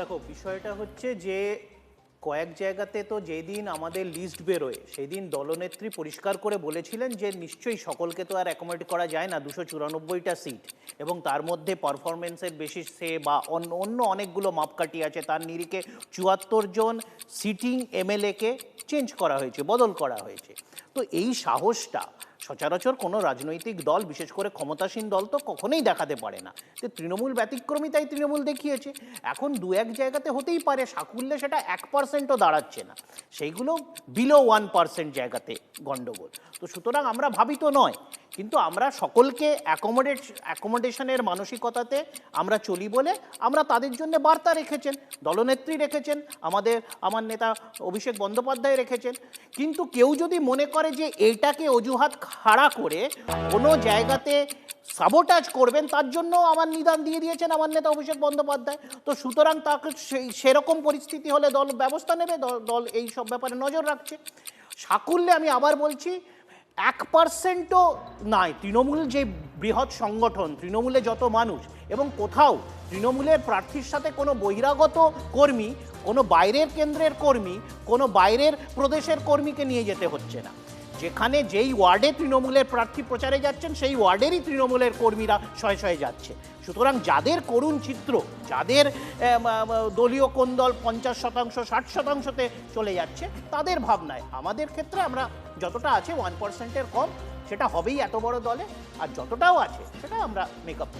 দেখো, বিষয়টা হচ্ছে যে কয়েক জায়গাতে তো যেদিন আমাদের লিস্ট বেরোয় সেদিন দলনেত্রী পরিষ্কার করে বলেছিলেন যে নিশ্চয়ই সকলকে তো আর অ্যাকোমোডেট করা যায় না, 294টা সিট, এবং তার মধ্যে পারফরমেন্সের বেসিসে বা অন্য অন্য অনেকগুলো মাপকাঠি আছে, তার নিরিখে 74 জন সিটিং এমএলএকে চেঞ্জ করা হয়েছে, বদল করা হয়েছে। তো এই সাহসটা সচরাচর কোনো রাজনৈতিক দল, বিশেষ করে ক্ষমতাসীন দল, তো কখনোই দেখাতে পারে না। তো তৃণমূল ব্যতিক্রমী, তাই তৃণমূল দেখিয়েছে। এখন দু এক জায়গাতে হতেই পারে সাকুল্যে সেটা 1%ও দাঁড়াচ্ছে না, সেইগুলো বিলো 1% জায়গাতে গণ্ডগোল। তো সুতরাং আমরা ভাবিত নয়, কিন্তু আমরা সকলকে অ্যাকোমোডেশনের মানসিকতাতে আমরা চলি বলে আমরা তাদের জন্য বার্তা রেখেছেন, দলনেত্রী রেখেছেন, আমার নেতা অভিষেক বন্দ্যোপাধ্যায় রেখেছেন। কিন্তু কেউ যদি মনে করে যে এইটাকে অজুহাত খাড়া করে কোনো জায়গাতে সাবোটাজ করবেন, তার জন্য আমার নিদান দিয়ে দিয়েছেন আমার নেতা অভিষেক বন্দ্যোপাধ্যায়। তো সুতরাং তাকে সেরকম পরিস্থিতি হলে দল ব্যবস্থা নেবে, দল এই সব ব্যাপারে নজর রাখছে। সাকুল্যে আমি আবার বলছি, 1%ও নয়। তৃণমূল যে বৃহৎ সংগঠন, তৃণমূলে যত মানুষ, এবং কোথাও তৃণমূলের প্রার্থীর সাথে কোনো বহিরাগত কর্মী, কোনো বাইরের কেন্দ্রের কর্মী, কোনো বাইরের প্রদেশের কর্মীকে নিয়ে যেতে হচ্ছে না। যেখানে যেই ওয়ার্ডে তৃণমূলের প্রার্থী প্রচারে যাচ্ছেন সেই ওয়ার্ডেরই তৃণমূলের কর্মীরা শয়ে শয়ে যাচ্ছে। সুতরাং যাদের করুণ চিত্র, যাদের দলীয় কোন্দল 50%, 60%তে চলে যাচ্ছে, তাদের ভাবনায় আমাদের ক্ষেত্রে আমরা যতটা আছে 1%-এর কম, সেটা হবেই এত বড় দলে, আর যতটাও আছে সেটা আমরা মেকআপ